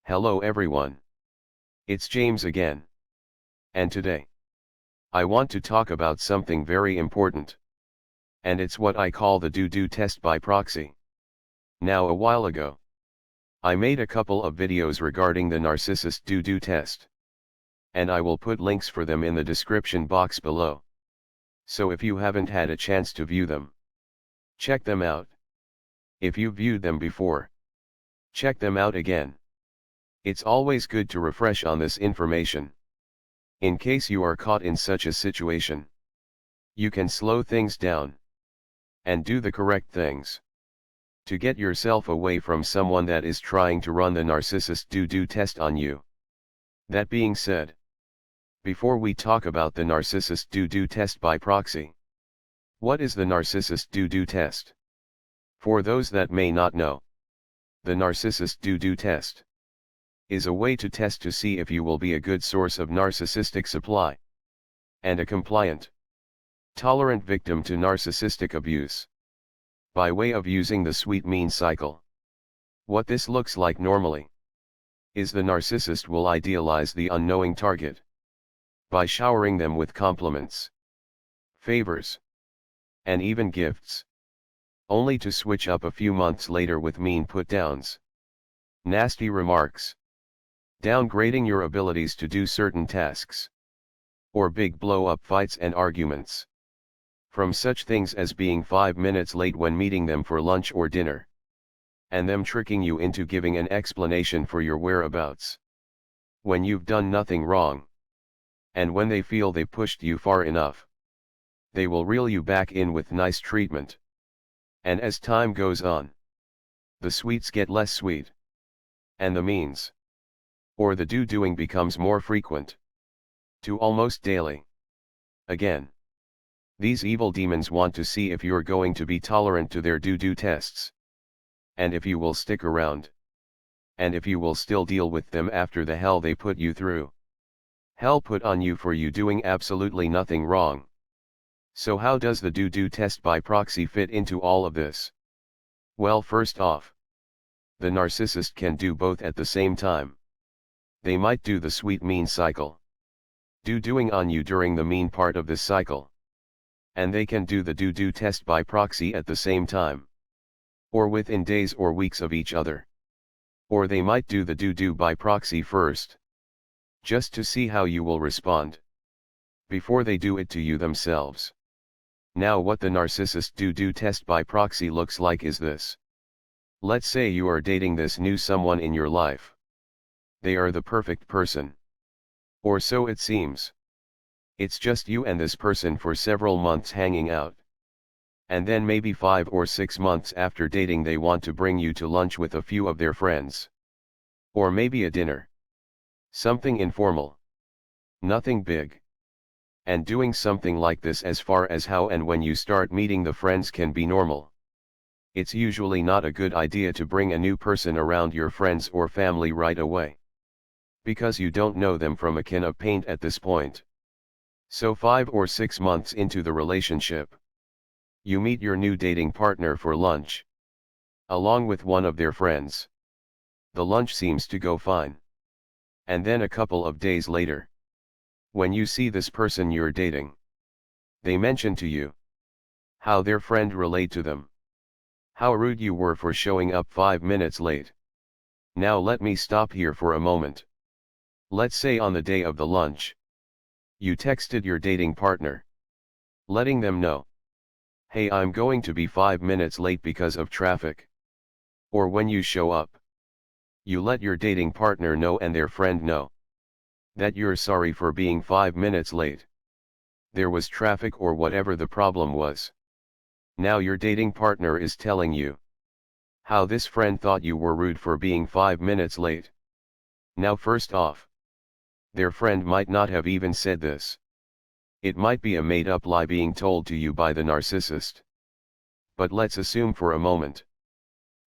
Hello everyone. It's James again. And today, I want to talk about something very important. And it's what I call the Doo Doo test by proxy. Now a while ago, I made a couple of videos regarding the Narcissist Doo Doo test. And I will put links for them in the description box below. So if you haven't had a chance to view them, check them out. If you viewed them before, check them out again. It's always good to refresh on this information. In case you are caught in such a situation, you can slow things down and do the correct things to get yourself away from someone that is trying to run the Narcissist Doo Doo test on you. That being said, before we talk about the Narcissist Doo Doo test by proxy, what is the Narcissist Doo Doo test? For those that may not know, the Narcissist Doo Doo test is a way to test to see if you will be a good source of narcissistic supply and a compliant, tolerant victim to narcissistic abuse, by way of using the sweet mean cycle. What this looks like normally is the narcissist will idealize the unknowing target by showering them with compliments, favors, and even gifts, only to switch up a few months later with mean put-downs, nasty remarks, downgrading your abilities to do certain tasks, or big blow-up fights and arguments. From such things as being 5 minutes late when meeting them for lunch or dinner, and them tricking you into giving an explanation for your whereabouts when you've done nothing wrong. And when they feel they pushed you far enough, they will reel you back in with nice treatment. And as time goes on, the sweets get less sweet, and the means, or the doo-dooing becomes more frequent, to almost daily. Again, these evil demons want to see if you're going to be tolerant to their doo-doo tests, and if you will stick around, and if you will still deal with them after the hell they put you through. Hell put on you for you doing absolutely nothing wrong. So how does the Doo Doo test by proxy fit into all of this? Well, first off, the narcissist can do both at the same time. They might do the sweet mean cycle, doo-dooing on you during the mean part of this cycle, and they can do the Doo Doo test by proxy at the same time, or within days or weeks of each other. Or they might do the Doo Doo by proxy first, just to see how you will respond, before they do it to you themselves. Now what the Narcissist Doo Doo test by proxy looks like is this. Let's say you are dating this new someone in your life. They are the perfect person. Or so it seems. It's just you and this person for several months hanging out. And then maybe 5 or 6 months after dating they want to bring you to lunch with a few of their friends. Or maybe a dinner. Something informal. Nothing big. And doing something like this as far as how and when you start meeting the friends can be normal. It's usually not a good idea to bring a new person around your friends or family right away, because you don't know them from a can of paint at this point. So 5 or 6 months into the relationship, you meet your new dating partner for lunch, along with one of their friends. The lunch seems to go fine. And then a couple of days later, when you see this person you're dating, they mention to you how their friend relayed to them how rude you were for showing up 5 minutes late. Now let me stop here for a moment. Let's say on the day of the lunch, you texted your dating partner, letting them know, hey, I'm going to be 5 minutes late because of traffic. Or when you show up, you let your dating partner know and their friend know that you're sorry for being 5 minutes late. There was traffic or whatever the problem was. Now your dating partner is telling you how this friend thought you were rude for being 5 minutes late. Now first off, their friend might not have even said this. It might be a made-up lie being told to you by the narcissist. But let's assume for a moment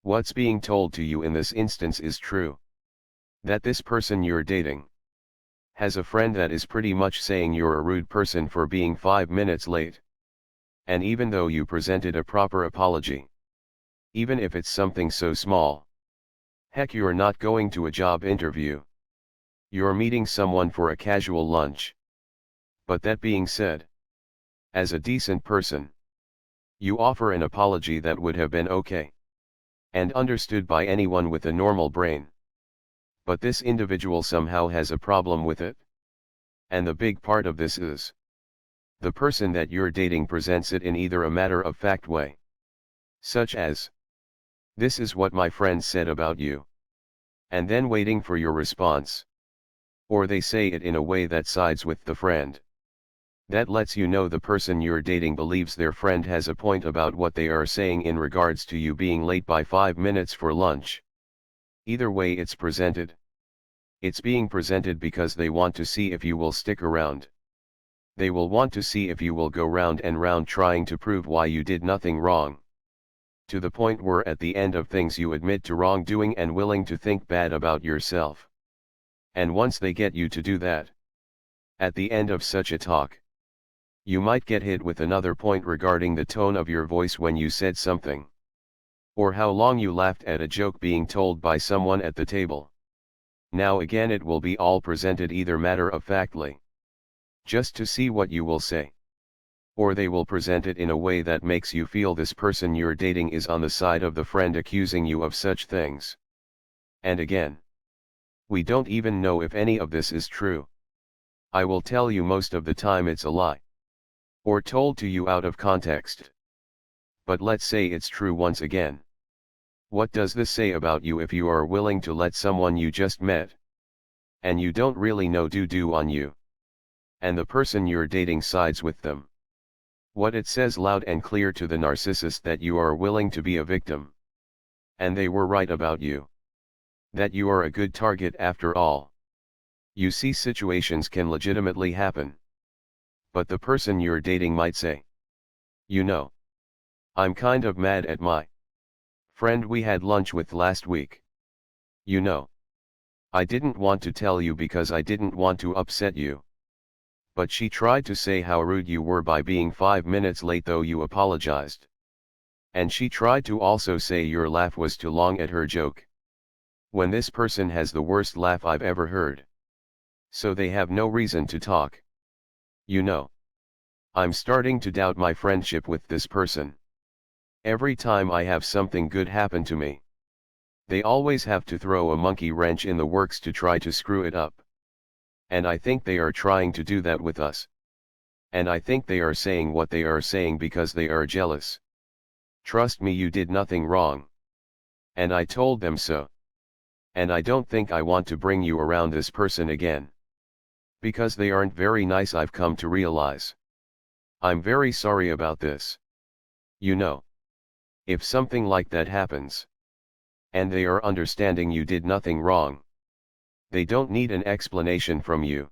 what's being told to you in this instance is true. That this person you're dating has a friend that is pretty much saying you're a rude person for being 5 minutes late. And even though you presented a proper apology, even if it's something so small, Heck, you're not going to a job interview. You're meeting someone for a casual lunch. But that being said, as a decent person, you offer an apology that would have been okay and understood by anyone with a normal brain. But this individual somehow has a problem with it. And the big part of this is, the person that you're dating presents it in either a matter-of-fact way, such as, "This is what my friend said about you," and then waiting for your response. Or they say it in a way that sides with the friend. That lets you know the person you're dating believes their friend has a point about what they are saying in regards to you being late by 5 minutes for lunch. Either way it's presented, it's being presented because they want to see if you will stick around. They will want to see if you will go round and round trying to prove why you did nothing wrong. To the point where at the end of things you admit to wrongdoing and willing to think bad about yourself. And once they get you to do that, at the end of such a talk, you might get hit with another point regarding the tone of your voice when you said something. Or how long you laughed at a joke being told by someone at the table. Now again it will be all presented either matter-of-factly, just to see what you will say. Or they will present it in a way that makes you feel this person you're dating is on the side of the friend accusing you of such things. And again, we don't even know if any of this is true. I will tell you most of the time it's a lie. Or told to you out of context. But let's say it's true once again. What does this say about you if you are willing to let someone you just met, and you don't really know do on you, and the person you're dating sides with them? What it says loud and clear to the narcissist that you are willing to be a victim. And they were right about you. That you are a good target after all. You see, situations can legitimately happen. But the person you're dating might say, "You know, I'm kind of mad at my friend we had lunch with last week. You know, I didn't want to tell you because I didn't want to upset you. But she tried to say how rude you were by being 5 minutes late though you apologized. And she tried to also say your laugh was too long at her joke." When this person has the worst laugh I've ever heard. So they have no reason to talk. You know, I'm starting to doubt my friendship with this person. Every time I have something good happen to me, they always have to throw a monkey wrench in the works to try to screw it up. And I think they are trying to do that with us. And I think they are saying what they are saying because they are jealous. Trust me, you did nothing wrong. And I told them so. And I don't think I want to bring you around this person again. Because they aren't very nice, I've come to realize. I'm very sorry about this. You know, if something like that happens, and they are understanding you did nothing wrong, they don't need an explanation from you.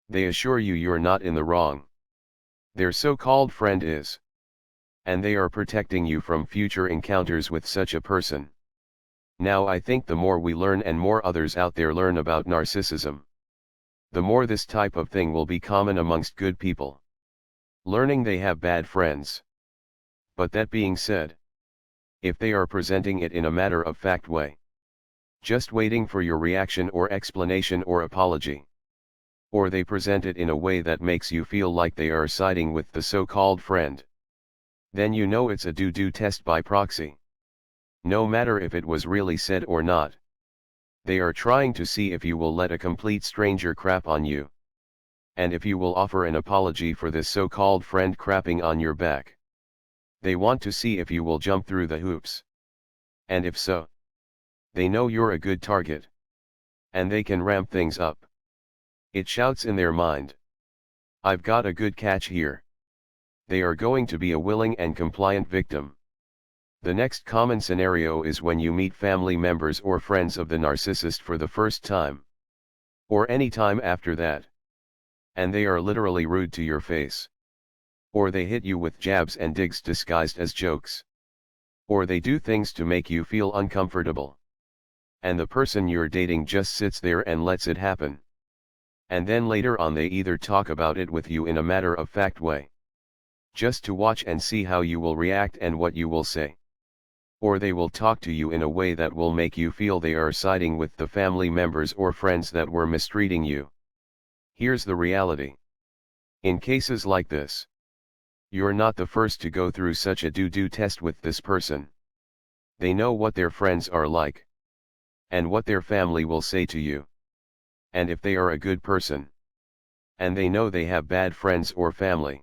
They assure you you're not in the wrong. Their so-called friend is. And they are protecting you from future encounters with such a person. Now I think the more we learn and more others out there learn about narcissism, the more this type of thing will be common amongst good people. Learning they have bad friends. But that being said, if they are presenting it in a matter-of-fact way, just waiting for your reaction or explanation or apology, or they present it in a way that makes you feel like they are siding with the so-called friend, then you know it's a doo-doo test by proxy. No matter if it was really said or not. They are trying to see if you will let a complete stranger crap on you. And if you will offer an apology for this so-called friend crapping on your back. They want to see if you will jump through the hoops. And if so, they know you're a good target. And they can ramp things up. It shouts in their mind, "I've got a good catch here." They are going to be a willing and compliant victim. The next common scenario is when you meet family members or friends of the narcissist for the first time. Or any time after that. And they are literally rude to your face. Or they hit you with jabs and digs disguised as jokes. Or they do things to make you feel uncomfortable. And the person you're dating just sits there and lets it happen. And then later on they either talk about it with you in a matter-of-fact way, just to watch and see how you will react and what you will say. Or they will talk to you in a way that will make you feel they are siding with the family members or friends that were mistreating you. Here's the reality. In cases like this, you're not the first to go through such a doo-doo test with this person. They know what their friends are like, and what their family will say to you, and if they are a good person. And they know they have bad friends or family.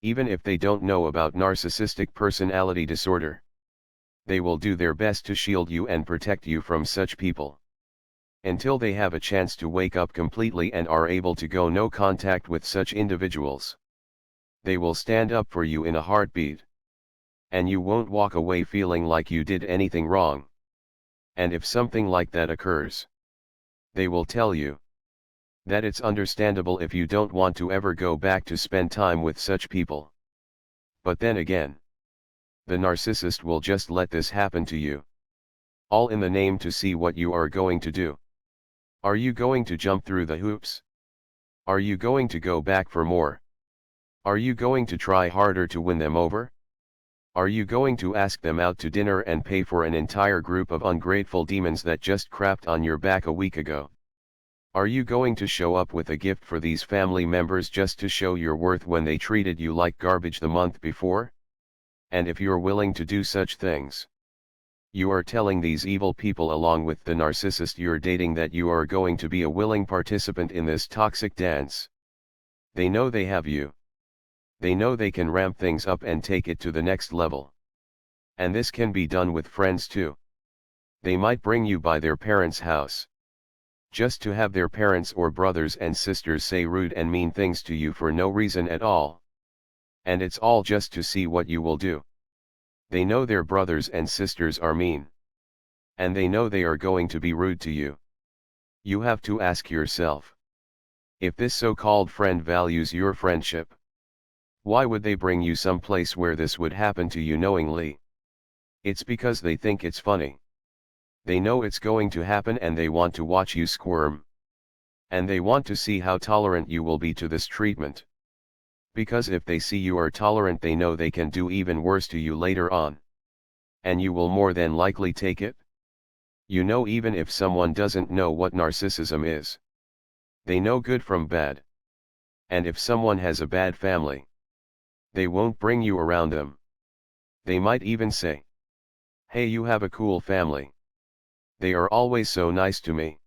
Even if they don't know about narcissistic personality disorder, they will do their best to shield you and protect you from such people. Until they have a chance to wake up completely and are able to go no contact with such individuals. They will stand up for you in a heartbeat. And you won't walk away feeling like you did anything wrong. And if something like that occurs, they will tell you that it's understandable if you don't want to ever go back to spend time with such people. But then again, the narcissist will just let this happen to you. All in the name to see what you are going to do. Are you going to jump through the hoops? Are you going to go back for more? Are you going to try harder to win them over? Are you going to ask them out to dinner and pay for an entire group of ungrateful demons that just crapped on your back a week ago? Are you going to show up with a gift for these family members just to show your worth when they treated you like garbage the month before? And if you're willing to do such things, you are telling these evil people along with the narcissist you're dating that you are going to be a willing participant in this toxic dance. They know they have you. They know they can ramp things up and take it to the next level. And this can be done with friends too. They might bring you by their parents' house, just to have their parents or brothers and sisters say rude and mean things to you for no reason at all. And it's all just to see what you will do. They know their brothers and sisters are mean. And they know they are going to be rude to you. You have to ask yourself, if this so-called friend values your friendship, why would they bring you someplace where this would happen to you knowingly? It's because they think it's funny. They know it's going to happen and they want to watch you squirm. And they want to see how tolerant you will be to this treatment. Because if they see you are tolerant, they know they can do even worse to you later on. And you will more than likely take it. You know, even if someone doesn't know what narcissism is, they know good from bad. And if someone has a bad family, they won't bring you around them. They might even say, "Hey, you have a cool family. They are always so nice to me.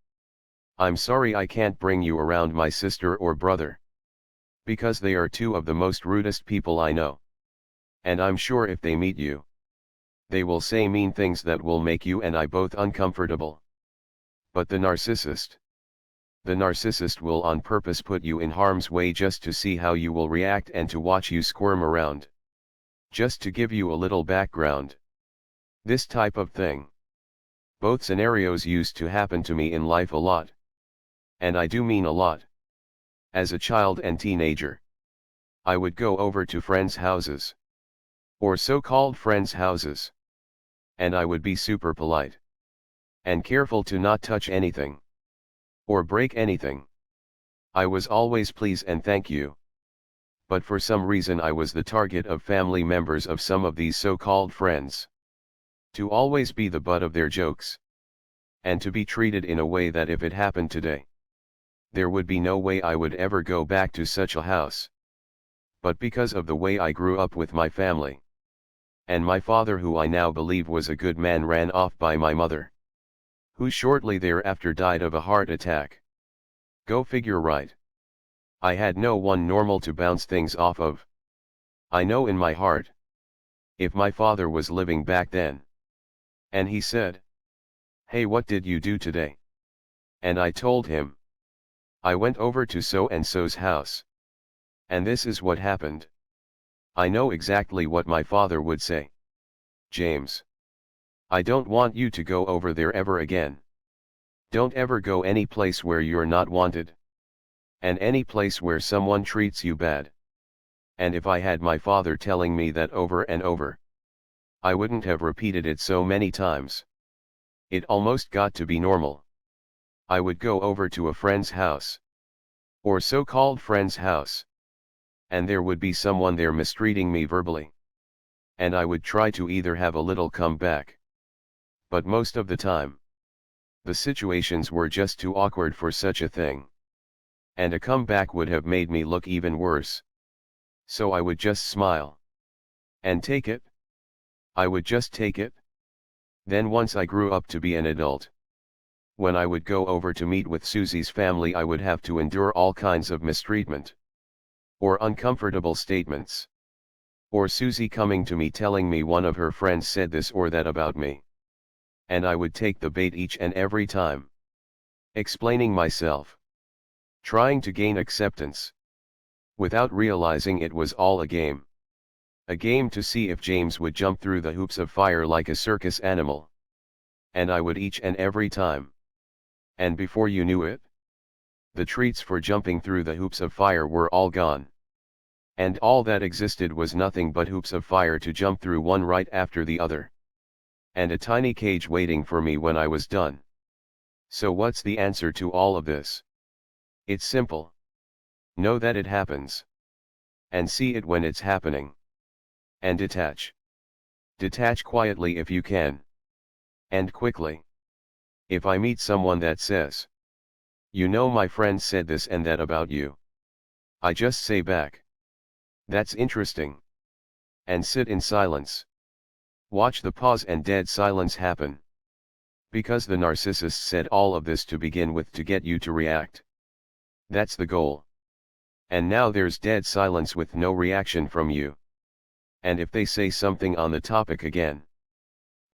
I'm sorry I can't bring you around my sister or brother. Because they are two of the most rudest people I know. And I'm sure if they meet you, they will say mean things that will make you and I both uncomfortable." But the narcissist will on purpose put you in harm's way just to see how you will react and to watch you squirm around. Just to give you a little background. This type of thing, both scenarios used to happen to me in life a lot. And I do mean a lot. As a child and teenager, I would go over to friends' houses, or so-called friends' houses, and I would be super polite and careful to not touch anything or break anything. I was always please and thank you. But for some reason I was the target of family members of some of these so-called friends. To always be the butt of their jokes. And to be treated in a way that if it happened today, there would be no way I would ever go back to such a house. But because of the way I grew up with my family, and my father, who I now believe was a good man, ran off by my mother, who shortly thereafter died of a heart attack. Go figure, right? I had no one normal to bounce things off of. I know in my heart, if my father was living back then, and he said, "Hey, what did you do today?" And I told him, "I went over to so-and-so's house. And this is what happened." I know exactly what my father would say. "James, I don't want you to go over there ever again. Don't ever go any place where you're not wanted. And any place where someone treats you bad." And if I had my father telling me that over and over, I wouldn't have repeated it so many times. It almost got to be normal. I would go over to a friend's house, or so-called friend's house, and there would be someone there mistreating me verbally. and I would try to either have a little comeback. But most of the time, the situations were just too awkward for such a thing. And a comeback would have made me look even worse. So I would just smile. And take it. I would just take it. Then once I grew up to be an adult, when I would go over to meet with Susie's family, I would have to endure all kinds of mistreatment. Or uncomfortable statements. Or Susie coming to me telling me one of her friends said this or that about me. And I would take the bait each and every time. Explaining myself. Trying to gain acceptance. Without realizing it was all a game. A game to see if James would jump through the hoops of fire like a circus animal. And I would each and every time. And before you knew it, the treats for jumping through the hoops of fire were all gone. And all that existed was nothing but hoops of fire to jump through one right after the other. And a tiny cage waiting for me when I was done. So what's the answer to all of this? It's simple. Know that it happens. And see it when it's happening. And detach. Detach quietly if you can. And quickly. If I meet someone that says, "You know, my friend said this and that about you," I just say back, "That's interesting." And sit in silence. Watch the pause and dead silence happen. Because the narcissist said all of this to begin with to get you to react. That's the goal. And now there's dead silence with no reaction from you. And if they say something on the topic again,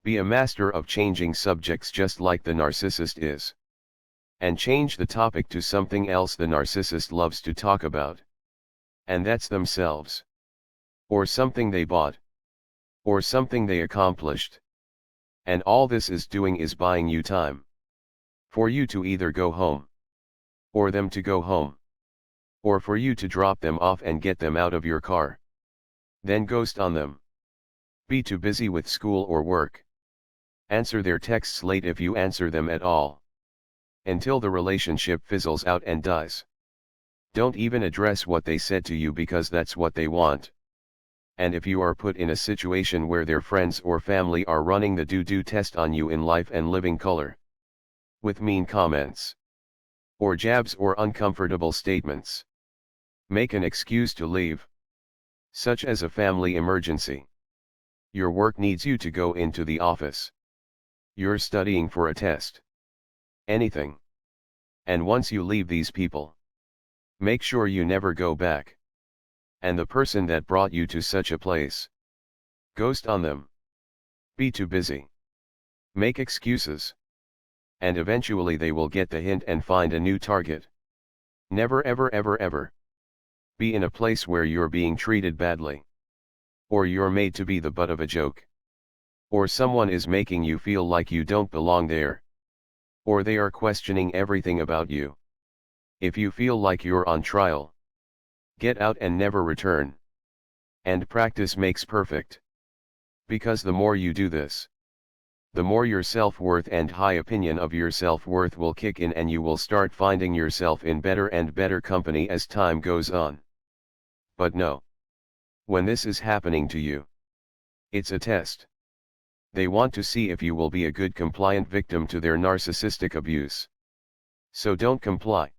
be a master of changing subjects just like the narcissist is. And change the topic to something else the narcissist loves to talk about. And that's themselves. Or something they bought. Or something they accomplished. And all this is doing is buying you time. For you to either go home. Or them to go home. Or for you to drop them off and get them out of your car. Then ghost on them. Be too busy with school or work. Answer their texts late if you answer them at all. Until the relationship fizzles out and dies. Don't even address what they said to you because that's what they want. And if you are put in a situation where their friends or family are running the doo-doo test on you in life and living color, with mean comments, or jabs or uncomfortable statements, make an excuse to leave. Such as a family emergency. Your work needs you to go into the office. You're studying for a test. Anything. And once you leave these people, make sure you never go back. And the person that brought you to such a place, ghost on them. Be too busy. Make excuses. And eventually they will get the hint and find a new target. Never ever ever ever be in a place where you're being treated badly. Or you're made to be the butt of a joke. Or someone is making you feel like you don't belong there. Or they are questioning everything about you. If you feel like you're on trial, get out and never return. And practice makes perfect. Because the more you do this, the more your self-worth and high opinion of your self-worth will kick in and you will start finding yourself in better and better company as time goes on. But no. When this is happening to you, it's a test. They want to see if you will be a good compliant victim to their narcissistic abuse. So don't comply.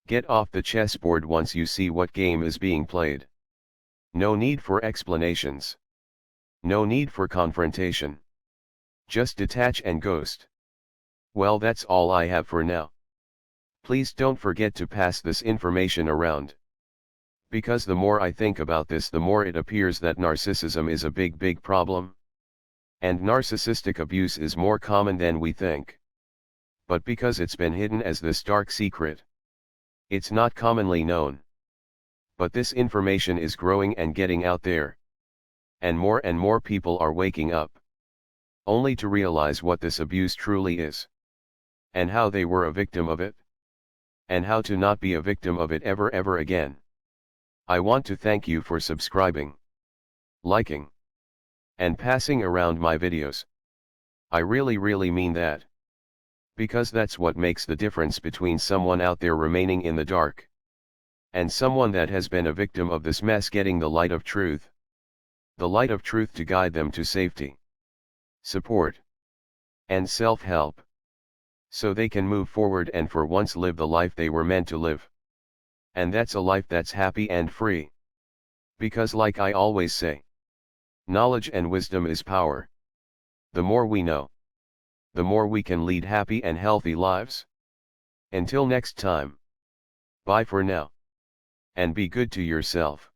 Get off the chessboard once you see what game is being played. No need for explanations. No need for confrontation. Just detach and ghost. Well, that's all I have for now. Please don't forget to pass this information around. Because the more I think about this, the more it appears that narcissism is a big problem. And narcissistic abuse is more common than we think. But because it's been hidden as this dark secret, it's not commonly known. But this information is growing and getting out there. And more people are waking up. Only to realize what this abuse truly is. And how they were a victim of it. And how to not be a victim of it ever again. I want to thank you for subscribing, liking, and passing around my videos. I really mean that. Because that's what makes the difference between someone out there remaining in the dark, and someone that has been a victim of this mess getting the light of truth. the light of truth to guide them to safety, support, and self-help, so they can move forward and for once live the life they were meant to live. And that's a life that's happy and free. Because like I always say, knowledge and wisdom is power. The more we know, the more we can lead happy and healthy lives. Until next time. Bye for now. And be good to yourself.